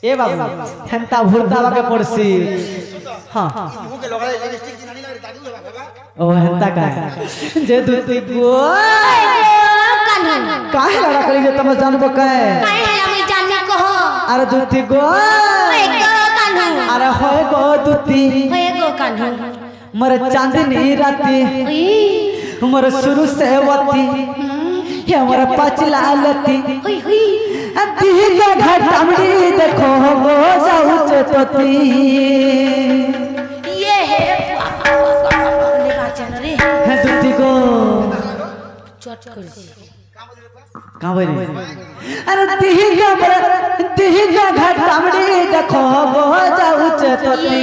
ए बाबू हेंता भुरता के पड़सी हां ओ हेंता का जे दुती गो काहे लड़ा कली जे तम जानबो काहे हम जानने कहो अरे दुती गो अरे होय गो दुती होय गो कान्हू मर चांदनी राती मर शुरू से वती हे मर पचला लती हुई हुई दिल घटमड़ी देखो गो जाउच तोती ये है निर्वाचन रे हे दुती गो चट कर का बोले अरे दिल घटमड़ी देखो गो जाउच तोती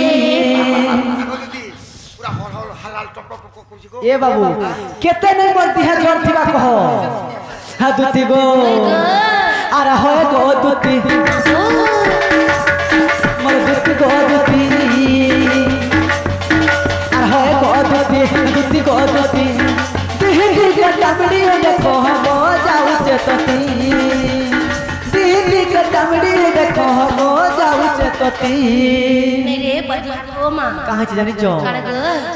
ए बाबू केते नहीं मरती है जोर थिबा कहो हा दुती गो अरे होय गो दुती मोर दुती गो दुती अरे होय गो दुती दुती गो दुती दिल्ली के टमड़ी देखो हो जाउच तोती दिल्ली के टमड़ी देखो हो जाउच तोती मेरे बजो मां कहां छ जानि जो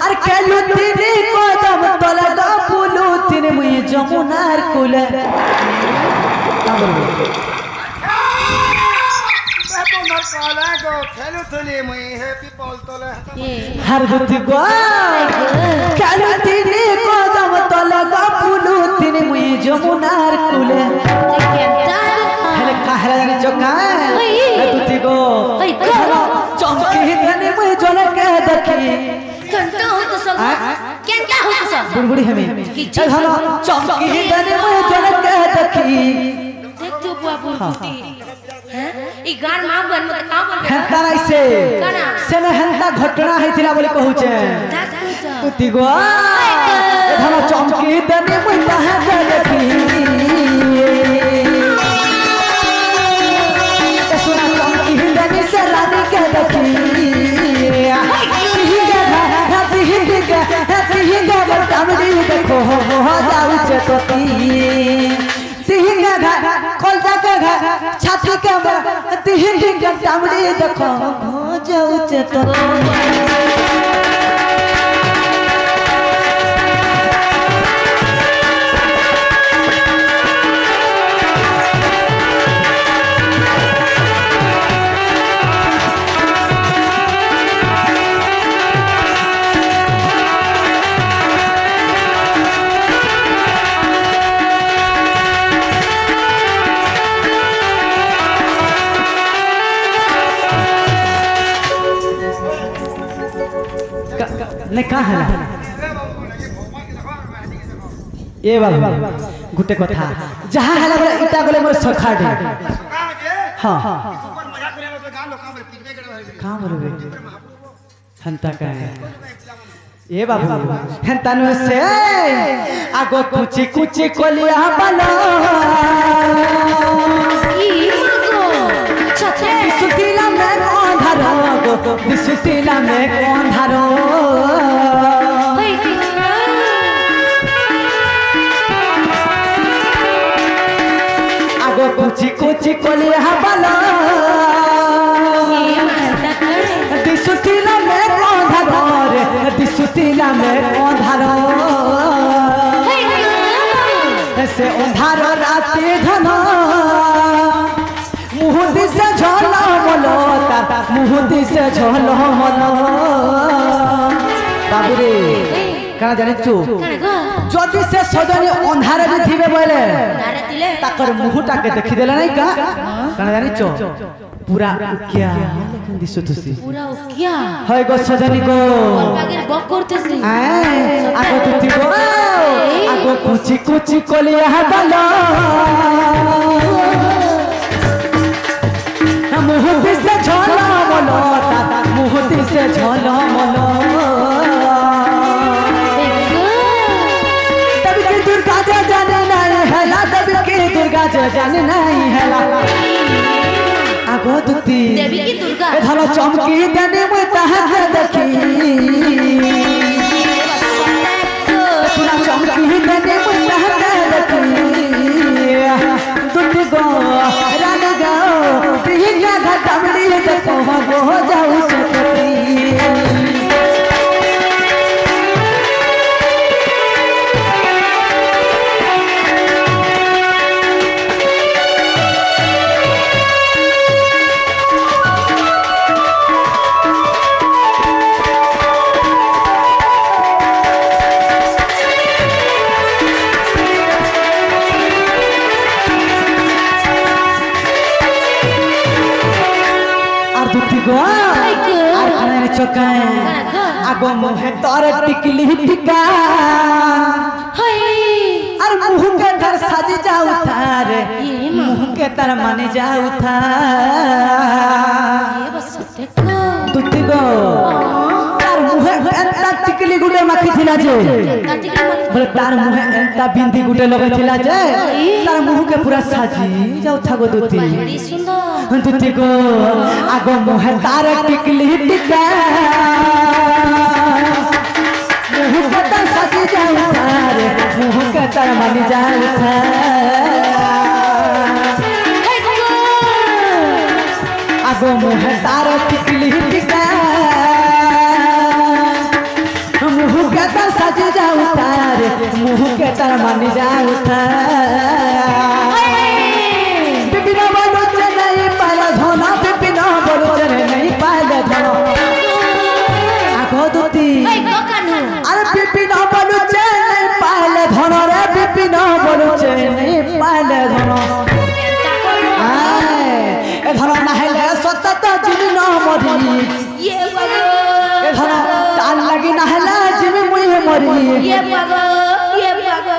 अरे केलु तिनी कोदम तोला ग पुलु तिनी मुई जमुनार कुले हर दुती गो केलु तिनी कोदम तोला ग पुलु तिनी मुई जमुनार कुले हेले काहरा जानि जोका दुती गो चमकी धनी मुई जोले के देखी केंटा हो तो सब केंटा हो तो सब बुड़बुड़ी हमें चल हलो चमकी धनी मुई जोले के देखी देख तो बुआ बुड़बुड़ी हैं ई गार मां बन मत का बोल हेंता नहीं से सेने हेंता घटना हेतिला बोली कहू छे उती गो हलो चमकी धनी मुई ताहा के देखी सुना चमकी धनी से रानी के देखी देखो हो जाउच तोती तिहिंगा घा कोलजा के घा छाती के तिहिंगा टामड़ी देखो हो जाउच तोती ने कहा है ए बाबू गुटे कथा जहां हला बोले इटा बोले मोर सखा दे हां का बोलबे हंता का ए बाबू हंता न से आगो कुची कुची कोलिया बना ई मागो छते सुतीला में अंधारो गो सुतीला में अंधारो आगो कुची कुची कोलिया बना दिसुतीला में अंधारो रे दिसुतीला में अंधारो से अंधारो राती धनो मुहुदी से झोलो मोलो तार मुहुदी से झोलो मोलो बाबू रे काना जानि छु जदि से सजनी अंधारे भी थिबे बोले ताकर मुहुटा के देखि देला नै का काना जानि छु पूरा उकिया लेकिन दिसु तुसी पूरा उकिया होय गो सजनी गो बागेर बक करतेसी आगो तुती गो आगो कुची कुची कोलिया बलो मुहुदी से झोलो मोलो मुहुदी से झोलो मोलो तब की दुर्गा जो जाने नहीं है ला तब की दुर्गा जो जाने नहीं है ला आगो दुती देवी की दुर्गा धलो चमकी देने में ताहा देखी चकाए आगो मुहे तोर टिकली टिका अरे मुह के तर साजी जाऊ थार मुह के तर माने जाऊ थार तुति गो तार मुहे एंता टिकली गुटे माखी थिला जे बोले तार मुहे एंता बिंदी गुटे लगे थिला जे तार मुह के पूरा साजी जाऊ था गो तुति बड़ी सुंदर तुति गो आगो मुहे तार टिकली टिका मुह के तर साजी जाऊ थार मुह के तर माने जाऊ थार आगो मुहे तार टिकली टिका मुह के तर साजी जाऊ थार मुह के तर माने जाऊ थार बिपिना बलुच नहीं पाला धोना बिपिना बलुच नहीं पाला धोना आगो दुती अरे बिपिना बलुच नहीं पाला धोना रे बिपिना बलुच नहीं पाला धोना आए ए धोना नहले सतत जिमी न मरी ये बाबा ए धोना ताल लगी नहले जिमी मुई मरी ये बाबा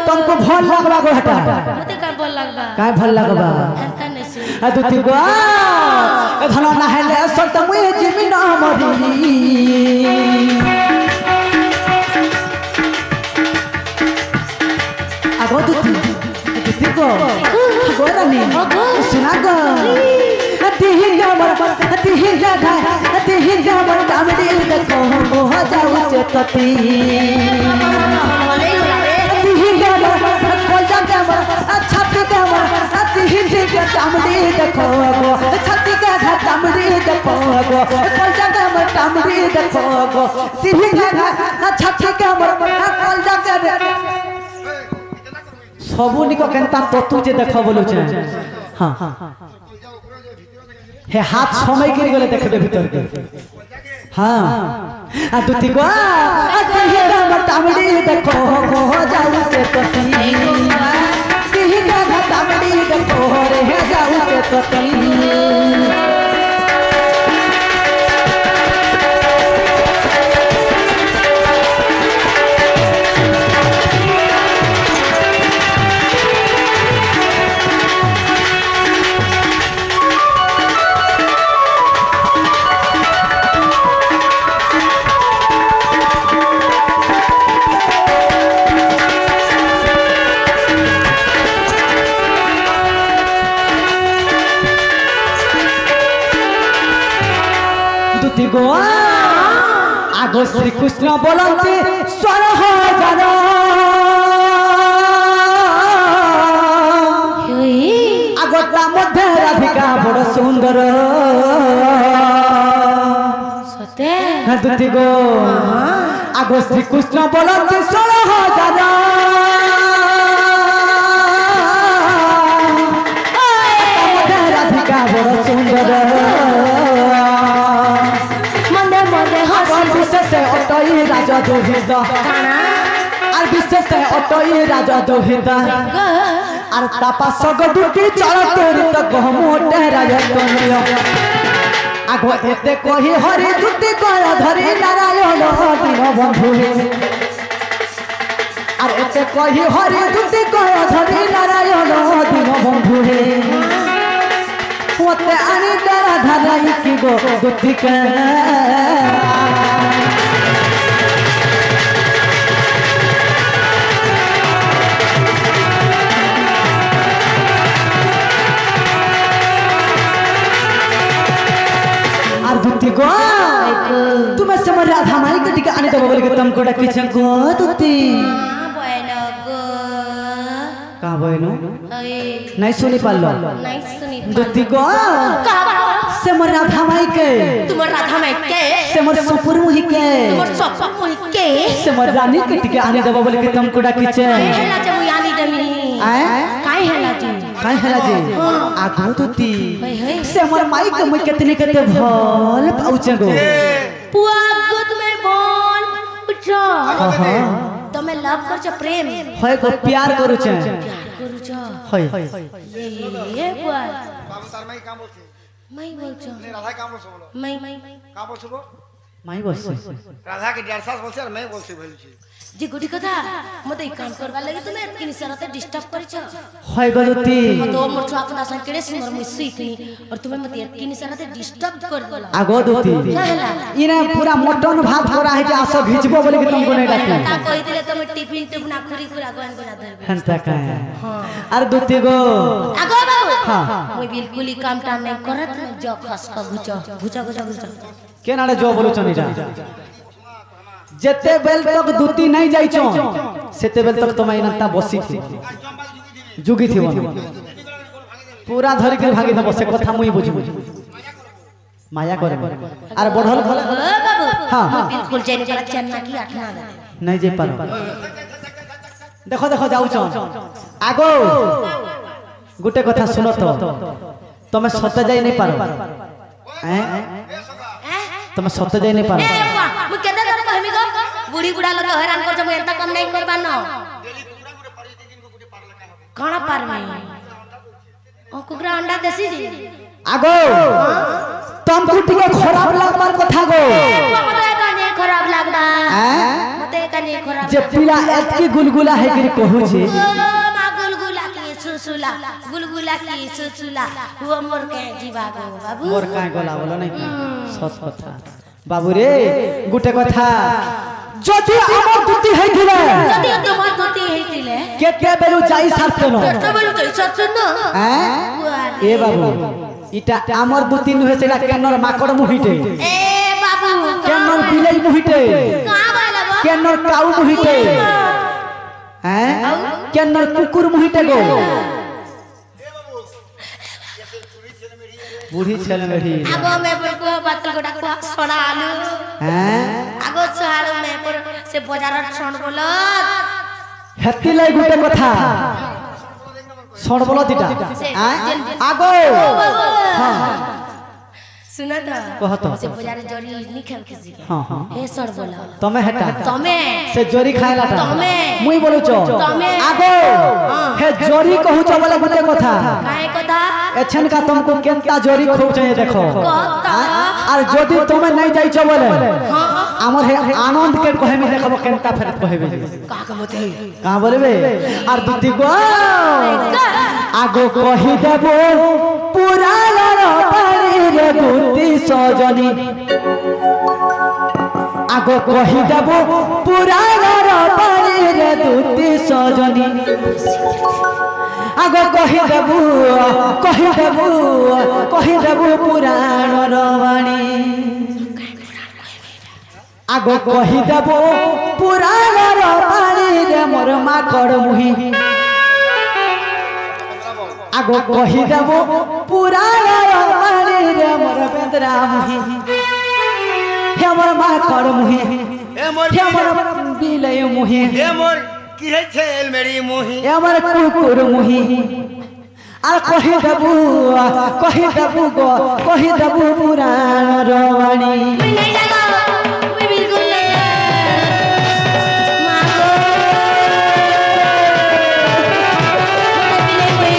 तुमको भल लगबा गो हटा मते का बोल लगबा काय भल लगबा हंता नसे आ दुती गो ए धोना नहले सतत मुई जिमी न मरी आगो दुती को गोरानी सुना गो तिहिंगा मर तिहिंगा घा तिहिंगा मर कामड़ी देखो हो जाऊ चेतती तिहिंगा मर कोल जागा मर छाती का मर तिहिंगा कामड़ी देखो गो छाती का घा कामड़ी देखो गो कोल जागा मर कामड़ी देखो गो तिहिंगा घा छाती का मर कोल जागा सबुनी को केनता ततु जे देख बोलु छे हां हे हाथ समय गिर गेले देखबे भीतर के हां आ दुती को आ तिहिगा मटामडी देखो हो जाऊ से तती तिहिगा मटामडी देखो रे हे जाऊ से तती गोआ आगो श्री कृष्ण बोलते स्वर हो जानो आगो ता मध्य राधिका बड़ सुंदर सते दुती गो आगो श्री कृष्ण बोलते स्वर हो जानो मध्य राधिका बड़ सुंदर विशेष अटई राजा दोहित और विशेष अटई राजा दोहित और तापा सगडुटी चलतरित गहमोटे राजा तनियो आगो एते कहि हरि दुति कर धरि नारायण दिन बंधु और एते कहि हरि दुति कर धरि नारायण दिन बंधु मते आनी तारा धराई की गो दुति के दुती गो तुम्हें समझ राधा माई के टिका आने दबा बोले के तुमको डकी छको दुती बयनो गो का बयनो नहीं सुनी पालो नहीं सुनी दुती गो से मोर राधा माई के तुम राधा माई के से मोर सपुर मुही के तुम सपुर मुही के से मोर रानी के टिका आने दबा बोले के तुमको डकी छे हेला जे मुई आनी दमी काई हेला जी काई हेला जी आगो दुती से मोर माई के मुई कितने कते भल पाउचे गो पुआ गो तुम्हें बोल पूछो तुम्हें लव कर छ प्रेम होय गो प्यार करू छे प्यार करू छ होय ये पुआ बाबू तार माई काम बोलछे मैं बोल छ ने राधा काम बोलछो बोलो मैं काम बोलछो মাই বলছে রাধা কে ড্যান্সার বলছে আর मैं বলছি বলছি যে গুটি কথা মতে কাম করবার লাগি তুমি এতকি নিসারতে ডিস্টার্ব করিছ হয় গলতি তো মোর ছুয়া কথা সাথে কেড়ে সুন্দর মুই শিখনি আর তুমি মতে এতকি নিসারতে ডিস্টার্ব করে দিলা আগো দুতি ইনে পুরা মটন ভাত করা হইছে আসো ভিজবো বলে কি তুমি কোনে ডাকি তা কই দিলে তুমি টিফিন টিফিন আখুরি করে আগো আনবে না ধরবে হন্তা কায় আর দুতি গো আগো বাবু হ্যাঁ মুই বিলকুল ই কামটা নাই করে তুমি জ খস কা গুচা গুচা গুচা গুচা কেনাড়ে জো বলুছন এটা যেতে বেল তক দুতি নাই যাইছ সেতে বেল তক তোমাই নতা বসি থি जुगी थी वन पूरा धरी के भागी दबो से कथा मुई बुझी माया करे आर बढ़ल ओ बाबू हां मैं बिल्कुल जेने पर चन्ना की आठना दे नहीं जे पारो देखो देखो जाऊ छ आगो गुटे कथा सुनो तो तमे सत्य जाई नहीं पारो हैं तमे सत्य जाई नहीं पारो ए बाबा मु केदा कर कहमी गो बुढ़ी बुढ़ा लोग हैरान कर जब एंता कम नहीं करबा न कणा पार में ओ कुकरा अंडा देसी जी आगो तुमको टिके खराब लागबार कथा गो मते कने खराब लागदा हैं मते कने खराब जे पीला एतकी गुलगुला है कि कहू छी मा गुलगुला की सुसुला वो मोर के जीवा गो बाबू मोर काहे गला बोलो नहीं सत कथा बाबू रे गुटे कथा যদি আমার দুটি হইতিলে যদি তোমার দুটি হইতিলে কেতে বেলু যাই সারতেন কেতে বেলু যাই সারতেন হ্যাঁ এ বাবু ইটা আমার দুটি নহে সেটা কেনর মাকড় মুহিতে এ বাবু কেনর বিলাই মুহিতে কা বলবো কেনর কাউ মুহিতে হ্যাঁ কেনর কুকুর মুহিতে গো बुढ़ी छल मेरी आगो में बुरको बातल गोटा को सोना आलू हैं आगो सोहाल में पर से बाजार छण बोलो हेती लाई गुटे कथा छण बोलो दिटा आगो हां सुना तो कहतो से बाजार जरी नहीं खाम किसी के हां हां हे सर बोला तमे हेटा तमे से जोरी खायलाटा तमे मुई बोलु छ तमे आगो हे जोरी कहू छ बोले गुटे कथा काहे कथा एछन का तुमको केनता जोरी खूब चाहिए देखो और जदी तुमे नहीं जाई छ बोले हमर हे आनंद के कहे में देखबो केनता फेर कहबे का के मते का बोलबे और दुती को आगो कहि देबो पूरा लड़ पानी रे दुती सजनी आगो कहि देबो पूरा लड़ पानी रे दुती सजनी आगो कहि देबो पुराण रवाणी आगो कहि देबो पुराण रवाणी रे मोर माकड़ मुही आगो कहि देबो पुराण रवाणी रे मोर बेदरा मुही हे मोर माकड़ मुही ए मोर हे मोर बिलै मुही ए मोर की है छेल मेरी मुही हे मोर कुकुर मुही আর কহি দেবু গো কহি দেবু পুরাণ রবাণী मैं नहीं लगा मैं बिल्कुल लगा मागो मते बिले कोई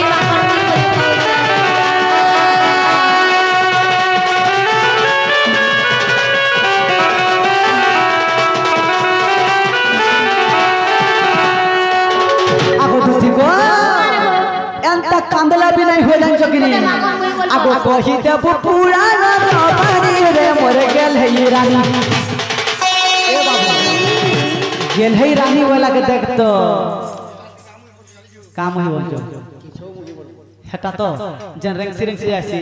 আগো দুতি গো एंता कांदला भी नहीं हो जान चकिनी आगो कहि देबो पुराण रबानी रे मोर गेल है रानी ए बाबा गेल है रानी वाला के देख तो काम ही बोल जो हटा तो जन रंग सिरंग से आसी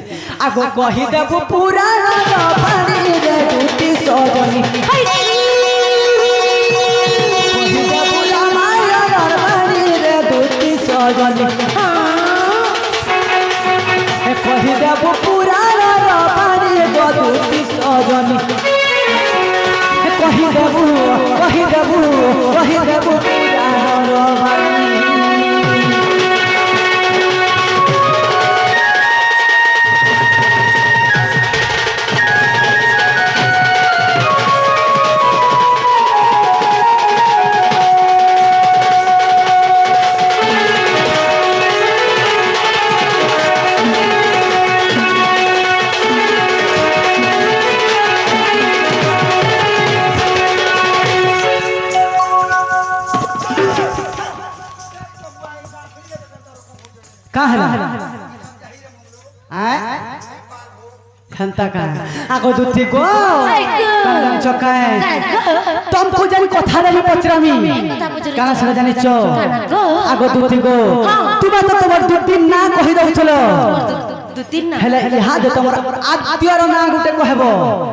आगो कहि देबो पुराण रबानी रे दुती सजनी कहि देबो रामायण रबानी रे दुती सजनी कहि देबो पुराण रबानी दुती सजनी कहि देबो पुराण रबानी का है आय खंता का आगो दुती गो कान चकाए तुम पूजन कथा रे पचरामी काना सरे जानि छ आगो दुती गो तुम तो तोर दुती ना कहि दउ चलो दुती ना हेले इहा दे तोर आद्यर ना गुटे कहबो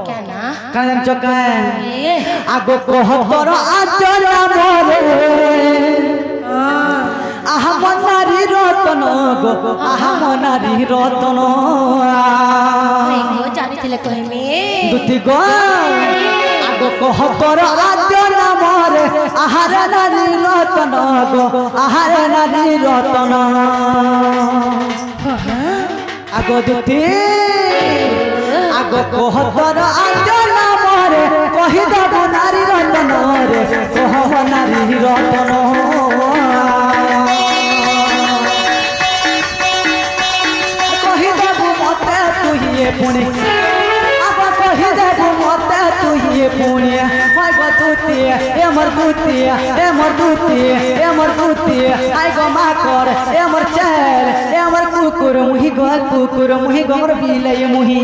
क्या ना काना चकाए आगो कहबर आद्यर मोरे आहा मनारी रतन गो आहा मनारी रतन गो जानी थिले कहमी दुती गो आगो कहबर आद्य नाम रे आहार नारी रतन गो आहार नारी रतन आगो दुती आगो कहबर आद्य नाम रे कहि देबो नारी रतन रे कहब नारी रतन पुणे अब कहि देबो मते तू ये पुणे हाय गो तुतिया ए मर तुतिया ए मर तुतिया ए मर तुतिया हाय गो माकर ए मर चैर ए मर कुकुर मुही गोर बिले मुही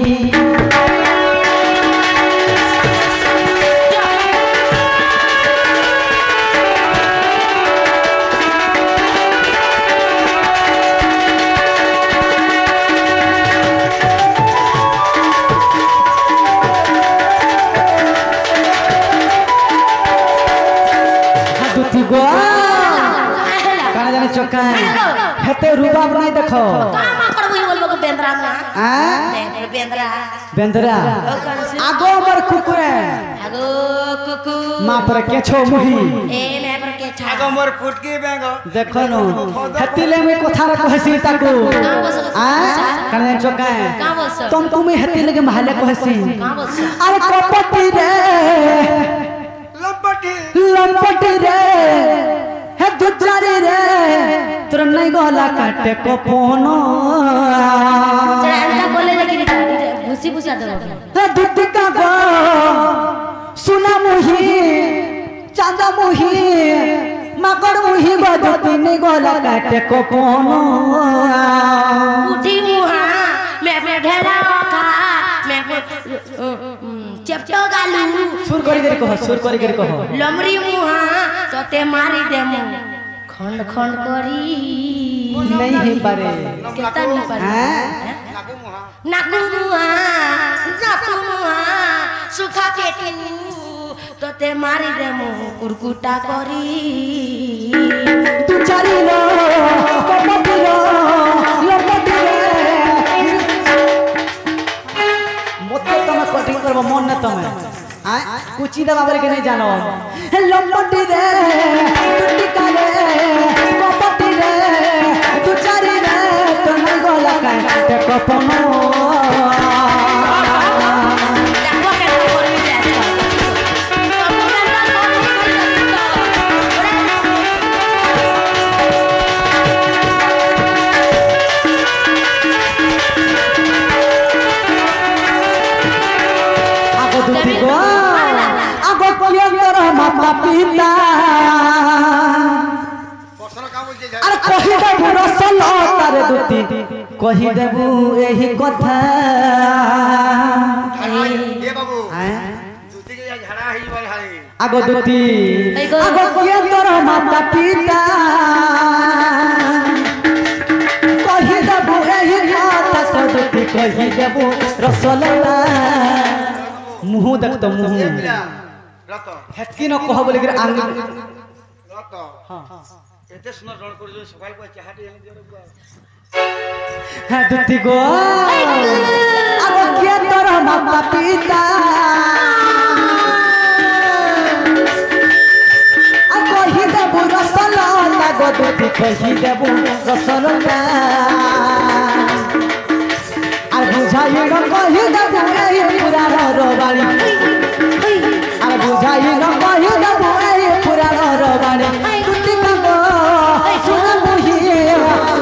काना जाने चक्का हेते रुबाब नहीं देखो कामा करबो बोलबो को बेंद्रा ना हां बेंद्रा आगो मर कुकुरे आगो कुकु मां पर के छो मुही ए मैं पर के छा आगो मोर फुटकी बेंगो देखो नो हेतिले में कथा रे कहसी ताको हां काना जाने चक्का का बोलस तुम हेतिले के महले कहसी का बोलस अरे कपटी रे लपटी रे हे दुचारी रे तोर नहीं गला काटे कोपोनो चढ़ा बोले लेकिन भूसी भूसा दो हे दुतिका गो सुना मुही चांदा मुही मकर मुही गो दुती नहीं गला काटे कोपोनो उठी मुहा मैं ढेला खा मैं चपटो गालू सुर करी कहो लमरी मुहा तोते मारी देमु खंड खंड करी नहीं है पारे केता नहीं पारे हैं नाकू मुहा सुखा केटू तोते मारी देमु कुरकुटा करी तू चारी लो कपटी लो लपटी रे मते तमे कटिंग करबो मन न तमे आ कुची दबा बोले के नहीं जानो लपटी रे टुटी काले कपटी रे तू चारी रे तमे गला काए ते कपनो माता पिता अरे कहि देबू रसल तारे दुती कहि देबू एही कथा ए बाबू दुती के झड़ा ही बल हाई आगो दुती आगो किया तोर माता पिता कहि देबू एही कथा तो दुती कहि देबू रसल मुंह देख तो मुंह रत हेतकी न कह बोले के आंग रत हां एते सुंदर रण कर जो सकाल को चाहटी हम दियो है दुती गो अब के तोर माता पिता आ कहि देबू रसला गो दुती कहि देबू रसला आ बुझाई न कहि देबू एही पूरा रोबाली आ बुझाई न कहि देबू एही पूरा रोबाली दुती गो सुन मुही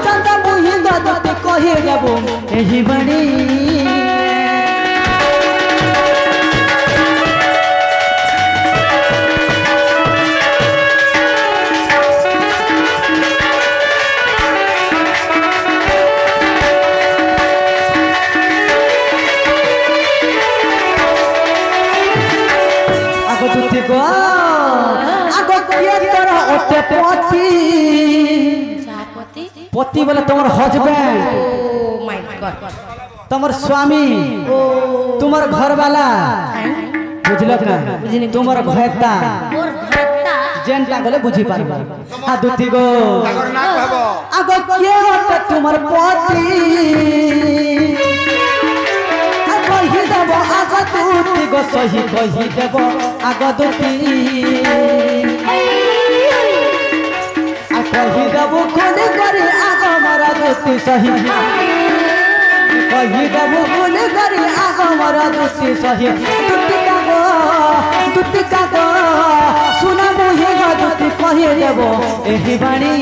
चंद मुही दुती कहि देबू एही बणी हटे पति पति पति बोले तुम्हार हस्बैंड ओ माय गॉड तुम्हार स्वामी तुम्हार घर वाला बुझलक ना तुम्हार भैता मोर भत्ता जेनटा गले बुझी पारबा आ दुती गो আগর না কহব आगो के हटे तुम्हार पति आ कहि देब आगो दुती गो सही कहि देब आगो दुती आ कहि देब खुद करे आगो मरा दुती सही कहि देब खुद करे आगो मरा दुती सही दुती का गो सुना मुहे गो दुती कहि देब एही बाणी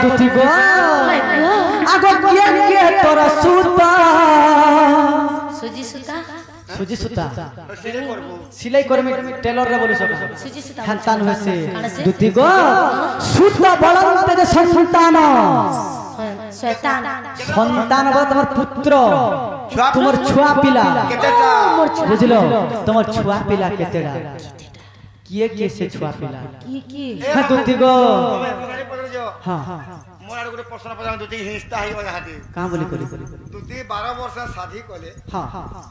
दुती गो आगो के तोरा सूता सुजी सुता सुजी सूता সিলে করব सिलाई करमे टेलर रे बोलु सब सुजी सुता खानतान होसे काणसे? दुती गो सूता बळंत जे संतान शैतान संतान बा तमर पुत्र छुआ तुमर छुआ पिला কেতেটা बुझलो तमर छुआ पिला केतेडा किए से छुआ पिला की दुती गो তুমি গাড়ি পকড়ে যাও हां মোর আর গোটে প্রশ্ন পচাম দুটি হিংস্তা হই গলা হাতে का बोली करी দুটি 12 বর্ষ শাদি কলে हां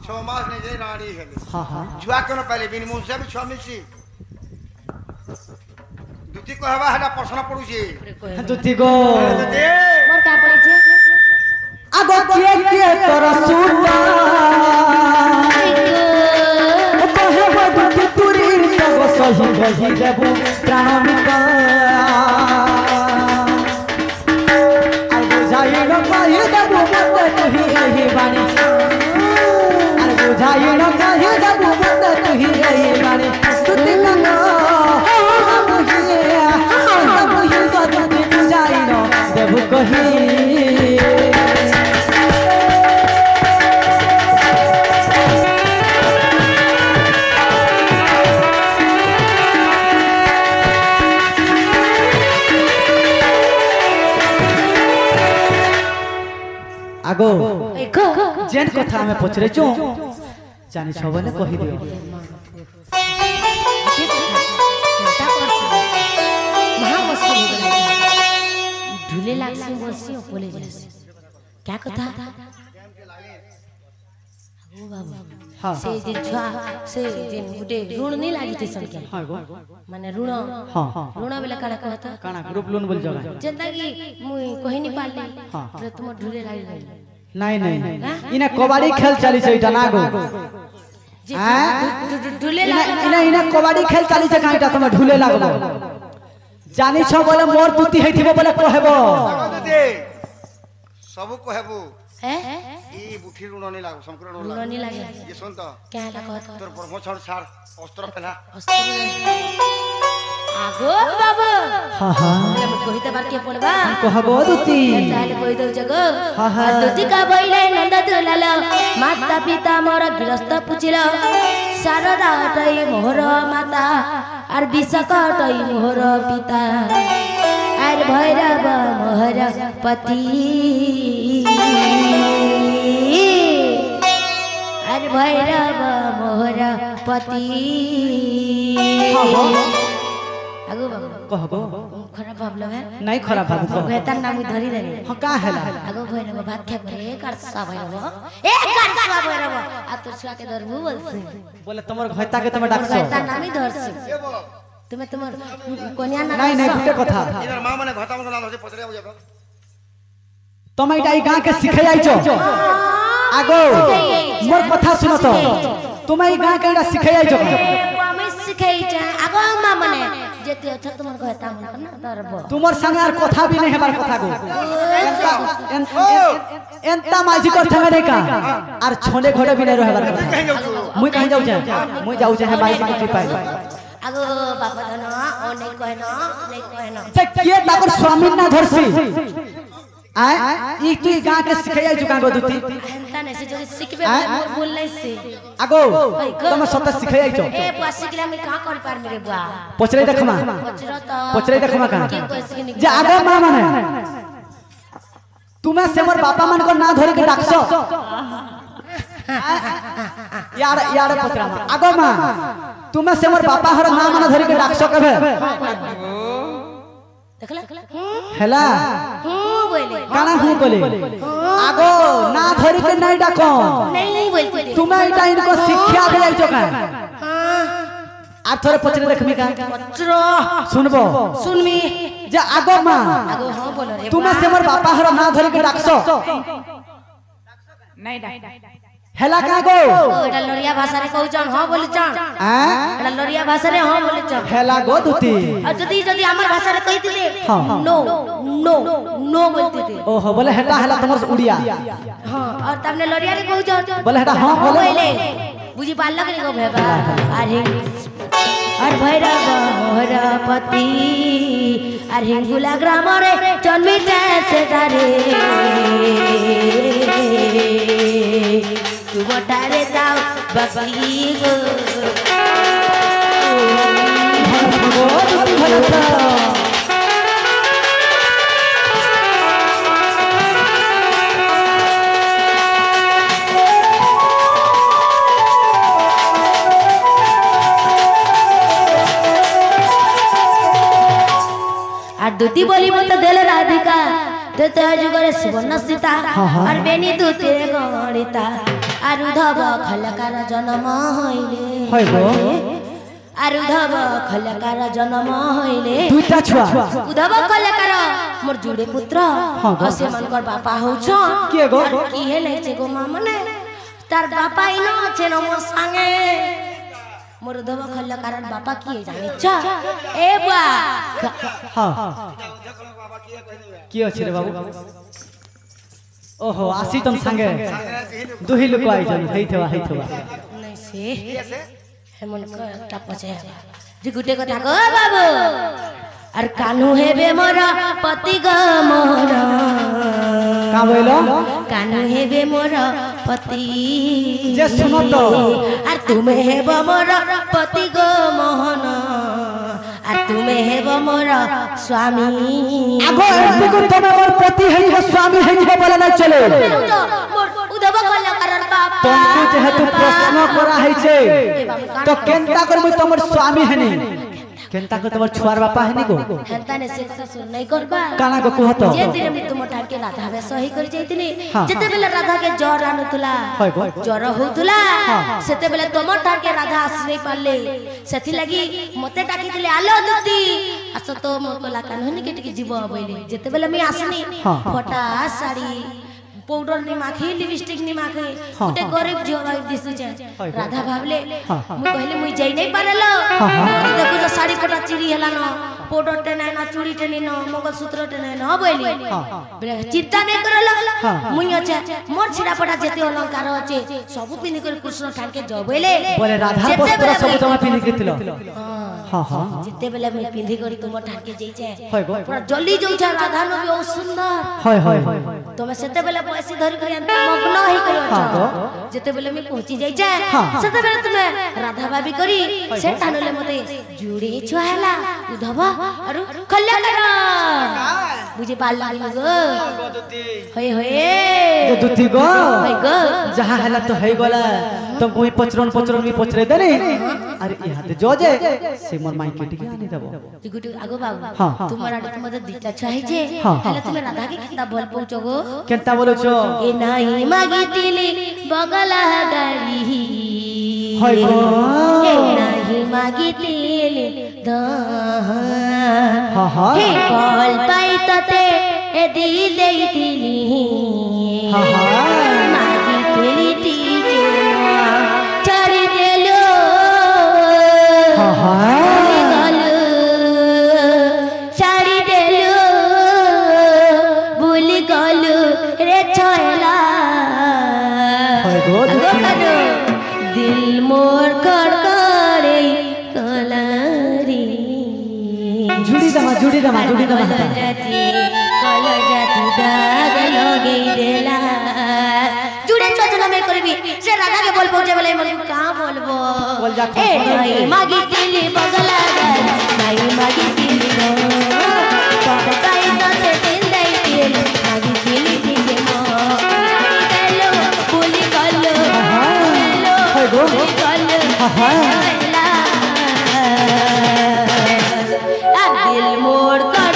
6 মাস নিজে রাড়ি হেলি हां हां ছুয়া কেন পাইলে বিন মুনসা বি ছুয়া মিছি দুটি কহবা হেডা প্রশ্ন পড়ুছি दुती गो দুটি मोर का पड़ी छे आगो के तोरा सूता कहे दुती तुरी तब सही कहि देबु प्राणमिका आ बुझाई न कहि देबु मत तुही एही बाणी आ बुझाई न कहि देबु मत तुही एही बाणी दुती का गो दुती बुझाई न देबु कहि आगो एको जेन कथा हमें पचरे छु जानी सबने कहि दियो महा मुश्किल हो गया ढूले लाग से बोलसी बोले जैसे क्या कथा ओ बाबू हां से जे छुआ से जे गुटे ऋण नहीं लागी थे संके हां गो माने ऋण हां ऋण बेला काना कहता काना ग्रुप लोन बोल जगह जिंदगी मुई कहि नहीं पाले हाँ। रे तुम ढूले लागी नहीं नहीं इना कबड्डी खेल चली छै इटा ना गो जे हैं? ढूले इना लागी इना इना कबड्डी खेल चली छै काईटा तुम ढुले लागबो जानी छ बोले मोर तुती हेथिबो बोले कहबो দুটি সবু কহবু हैं ই বুঠি ঋণ নি লাগু সম্পূর্ণ ঋণ ऋण লাগু नहीं लागे ये सुन तो क्या ला कहता তোর ব্রহ্ম ছড় ছাড় অস্ত্র পেলা आगो बाबू हां हां बोले मैं कहिते बार के पड़बा कहबो दुती ताले कहि दउ जगो हाँ, हाँ। दुती का बइले नंद दुलाल माता पिता मोर गृहस्थ पुचिल शारदा हटई मोहर माता आर विषकटई मोहर पिता आर भैरव मोहर पति आर भैरव मोहर पति आगो बाबू कहबो खराब भाबलो है नहीं खराब बाबू कह वेतन नाम धरी धरी हां का हैला आगो भैरव भात खे करे करसा भैरव ए करसा भैरव आ तो छुआ के धरबू बोलसे बोले तमर घैता के तमे डाकसो वेतन नाम ही धरसे তুমি তোমার কন্যা না नहीं नहीं फुटे कथा এর মা মানে ঘটা মতো নাম হচ্ছে পচড়ে যাবো যখন तमे इटा ई गां के सिखे आइछो आगो मोर कथा सुनो तो तुम ई गां के इटा सिखे आइछो আমি শিখাই চা আগো মা মানে যেতে আছে তোমার ঘরটা মন না ধরব तुमर संग यार कथा भी नहीं हेबार कथा गो एंता माझी कर संग नहीं का आर छोले घोड़े भी नहीं रहबार कथा कहीं जाऊ मुई कहीं जाऊ जाए मुई जाऊ जाए माई की कृपा আগো বাবা ধন ও নেই কহেন নেই কহেন से के ताकर स्वामी ना धरसी आए ई तू गां के सिखाई जुका गो दुती हेंता ने से जो सिखबे बोल नहीं से आगो तुम सत सिखाई छ ए बुआ सिखला मैं का कर पार मेरे बुआ पचरे देखमा पचरे देखमा का जे आगो मां माने तुमे से मोर बापा मन को ना धरे के डाकसो यार यार पचरा मां आगो मां तुमे से मोर बापा हर ना मन धरे के डाकसो कबे देखला हेला बोले काना हूं बोले आगो ना धरे के नहीं डाको नहीं बोलते तुमे इटा इनको शिक्षा दे जाई छ का हां आ थोड़े पचरे देखमी का पचरो सुनबो सुनमी जे आगो मां आगो हां बोलो रे तुमे से मोर बापा हर ना धरे के डाकसो नहीं डाक हेला का गो एटा लोरिया भाषा रे कहू छन हां बोली छन हां एटा लोरिया भाषा रे हां बोली छन हेला गो दुती और जदी हमर भाषा रे कहती थे हाँ। नो नो नो बोलते थे ओहो बोले हेला हेला तुमर उड़िया हां और तमने लोरिया रे कहू छन बोले हेला हां बोले बुझी पालक रे गो भेबा अरे और भैरव मोहरपति अरे हिंगुला ग्राम रे जन्मी से तारे तू बटारे जाओ बकरी गो আর দুতি বলিব তো দেলে রাধিকা তেতে যুগরে সুবর্ণ সীতা আর বেনি দুতে গণিতা আর উদ্ধব খলকার জন্ম হইলে হইব আর উদ্ধব খলকার জন্ম হইলে দুইটা ছুয়া উদ্ধব খলকার মোর জুড়ে পুত্র অসে মনকর বাপা হউছ কে গো কি হেলাইছে গো মা মনে তার বাপা ইনো আছে ন মোর সঙ্গে মোর উদ্ধব খলকার বাপা কি জানিছ এ বা हां की अछि रे बाबू ओहो आसी तुम संगे दुही लोक आई जन हेइथवा नहीं से हेमन का पछे जे गुटे कथा गो बाबू और कान्हू हेबे मोर पति ग मोर का बोलो कान्हू हेबे मोर पति जे सुनो तो और तुमे हेब मोर पति ग मोहन और तुमे हेब मोर स्वामी आगो एते को तमे मोर पति हेइ स्वामी हेइ बोले ना चले मोर उद्धव कलाकार बापा तुमको जेहेतु प्रश्न करा है छे तो केनता कर मैं तमर स्वामी हनी केनता कर तमर छुआर बापा हनी गो हेंता ने से सुन नहीं करबा काना गो कहत जे दिन में तुम ठार के राधा बे सही कर जाइतनी जते बेले राधा के ज्वर आनुतला ज्वर होतला सेते बेले तुम ठार के राधा आस नहीं पाले सेथि लगी मते डाकी दिले आलो दुती आस तो मोर कला कान्हनी के टिके जीव बोइले जते बेले मैं आसनी फटा साड़ी पाउडर नि माखी लिपस्टिक नि माखी गोटे गरीब झियो भाई दिसु छे राधा भाबले मु कहले मुई जाई नहीं पारेलो देखु जो साड़ी पटा चिरी हला न पाउडर टे नै न चूड़ी टे नै न मंगलसूत्र टे नै न बोइली बले चिंता नहीं करलो मुई अच्छे मोर छिड़ा पटा जेते अलंकार अछि सब पिनि कर कृष्ण ठान के जो बोइले बोले राधा वस्त्र सब जमा पिनि केतिलो हां हां जेते बेले मैं पिंधी करी तुम ठान के जई छे होय गो पूरा जल्दी जाउ छे राधा न भी सुंदर होय होय तुम सेते बेले पैसे धरि करी मग्न होई करी छ जेते बेले मैं पहुंची जाई छे सेते बेले तुमे राधा भाभी करी से टानले मते जुड़ी छुआला उद्धव अरु कल्याण बुझे पाल लागी गो होय होय जे दुती गो होय गो जहां हला तो है गोला तुम कोई पचरन पचरन मी पचरे देनी अरे यहाँ ते जो जे से मोर माई के टिके आनी देबो गुटू आगो बाबू तुम्हारा आडे मते दिता छाई छे हला तुमे राधा के कितना बोल पहुंचो गो केनता बोलो छो ए नाही मागितिली बगला गाड़ी होय गो ए नाही मागितिली द हां हां हे बोल पाई तते ए दिले दिली हां हां मागितिली टीके चढ़ी देलो हां हां चढ़ी देलो भूल गलु रे छोला होय गो दिल मोर कड़कड़े कलरी जुड़ी दमा कलरती कला जाति दाग लगे देला जुड़े चचना में करबी से राधा के बोल पहुंचे वाले मन का बोलबो बोल जा ए माई मागी तिली बगला गल माई मागी तिली रो पापा काई तो से दिल दई तिल मागी तिली दिजे मो हेलो बोली कल्लो हेलो बोली कल्लो दिल मोड़ कर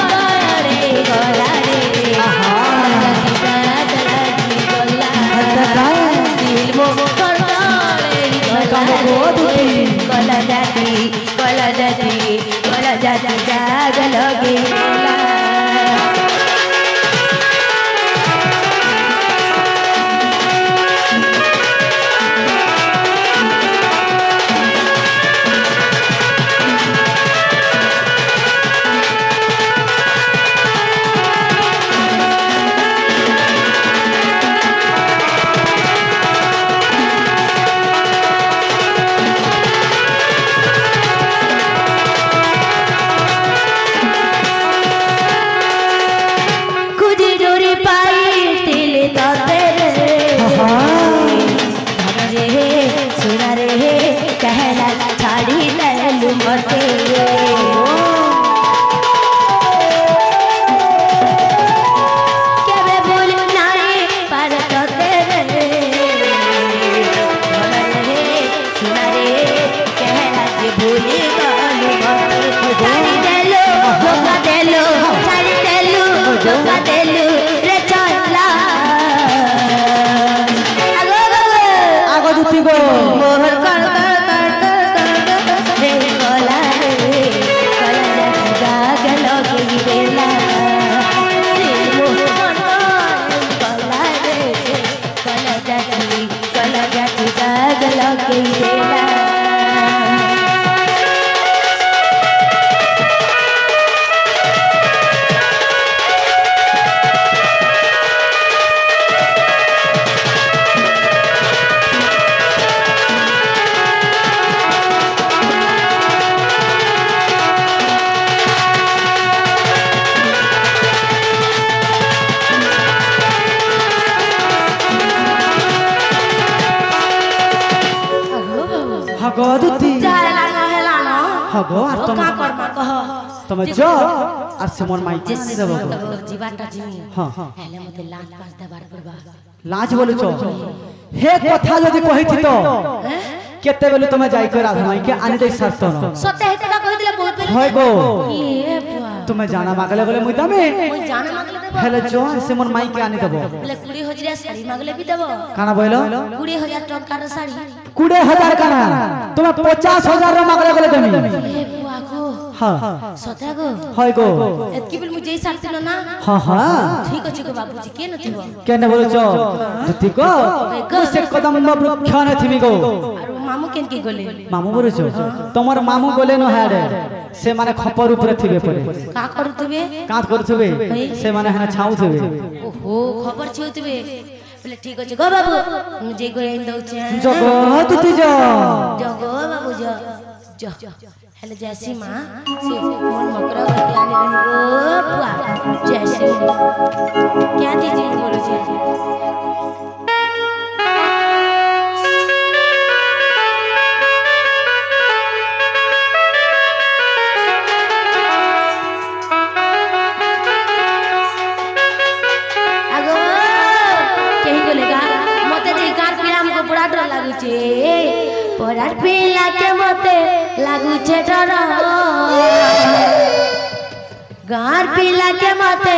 रे गला रे दिल मोड़ कर रे गला जाती जाग लगे তুমি जो আর সমর মাই দেব জীবাটা জিমি हां হেলে মতে লাজ পাস দেবার পড়বা লাজ বলছো হে কথা যদি কহিতি তো কেতে বেলু তুমি যাই কই রাধা মাই কে আনি দেই সারতো না সতে হেতটা কই দিলে বহুত বেলে হয় গো এ বুয়া তুমি জানা মাগলে বলে মুই দামে মই জানা মাগলে দেব হেলে जो সমর মাই কে আনি দেব বলে 20000 শাড়ি মাগলে বি দেব কানা বইলো 20000 টাকার শাড়ি 20000 কানা তুমি 50000 র মাগলে বলে দেমি এ বুয়া গো हां সতে গো হয় গো এতকি বিল মুই যেই সারতিল না हां हां ঠিক আছে গো বাবুজি কে নথিব কেনে বলছো দুতি গো সে কদম্ব বৃক্ষ না থিমি গো আর মামু কেন কি গলে মামু বলছো তোমার মামু গলে ন হাড়ে সে মানে খপর উপরে থিবে পড়ে কা করুতবে কাঁত করছবে সে মানে হনা ছাউছবে ওহো খবর ছিউতবে বলে ঠিক আছে গো বাবু মুই যেই গই আইন দউছে জগো দুতি জ জগো বাবু জ জ हेले जैसी माँ से मोर मकरा करके आने गनी गो पुआ जैसी क्या दीजिए बोलो जी आगो कहीं बोलेगा मते जे गार पीड़ा हमको बड़ा डर लागू छे परार पीला के मते लागू छे डर गार पीला के मते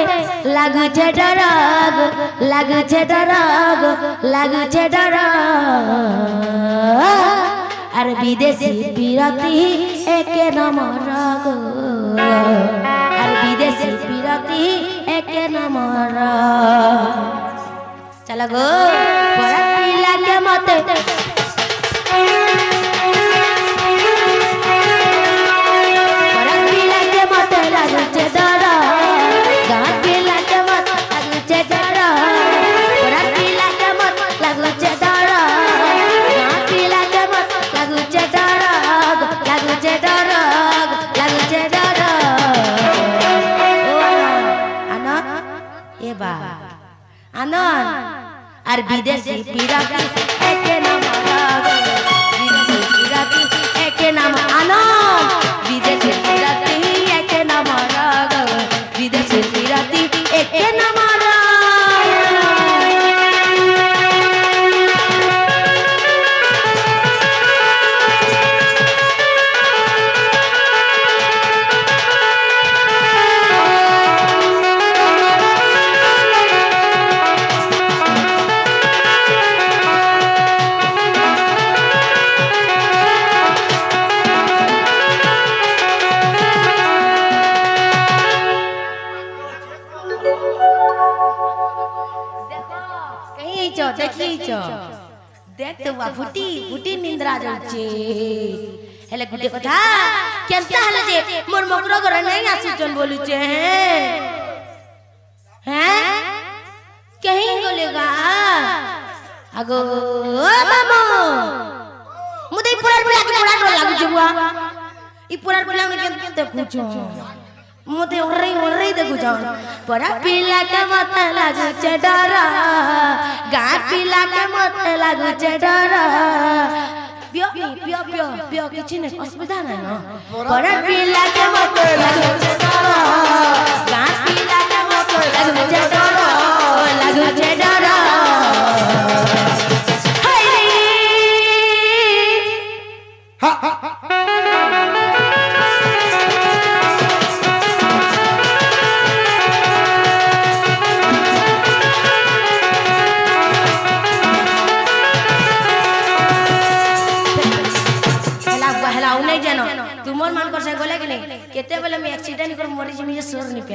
लागू छे डर लागू छे डर लागू छे डर আর বিদেশি বিরতি একে নমর গো আর বিদেশি বিরতি একে নমর চল গো পড়া পিলাকে মতে পড়া পিলাকে মতে লাগুছে ডর গাঁ পিলাকে মতে লাগুছে ডর পড়া পিলাকে মতে লাগুছে ডর গাঁ পিলাকে মতে লাগুছে ডর লাগুছে ডর লাগুছে ডর ও আনন্দ बा आनंद আর বিদেশি পিরাতি একে নাম বিদেশি পিরাতি একে নাম আনন্দ বিদেশি পিরাতি একে নাম বিদেশি পিরাতি একে নাম देख तो वा फुटी फुटी निंद्रा जाउचे हेले गुटे कथा केनता हले जे मोर मगरो घर नहीं आसुचन बोलुचे हैं कहीं बोलेगा आगो मामो मुदे पुरार बिला के पुरार डर लागु जुआ ई पुरार बिला में केन देखुचो मुदे ओरे देखु जाओ परा पिला के मत लागु छे डरा गा पिला के मत लागु छे डरा पियो पियो पियो पियो किछि ने असुविधा नै न परा पिला के मत लागु छे डरा गा पिला के मत लागु छे डरा लागु छे डरा हाय रे हा तुमर मान कर से गले कि नहीं केते बेले मैं एक्सीडेंट कर मरी जिमी जे सोर नि पे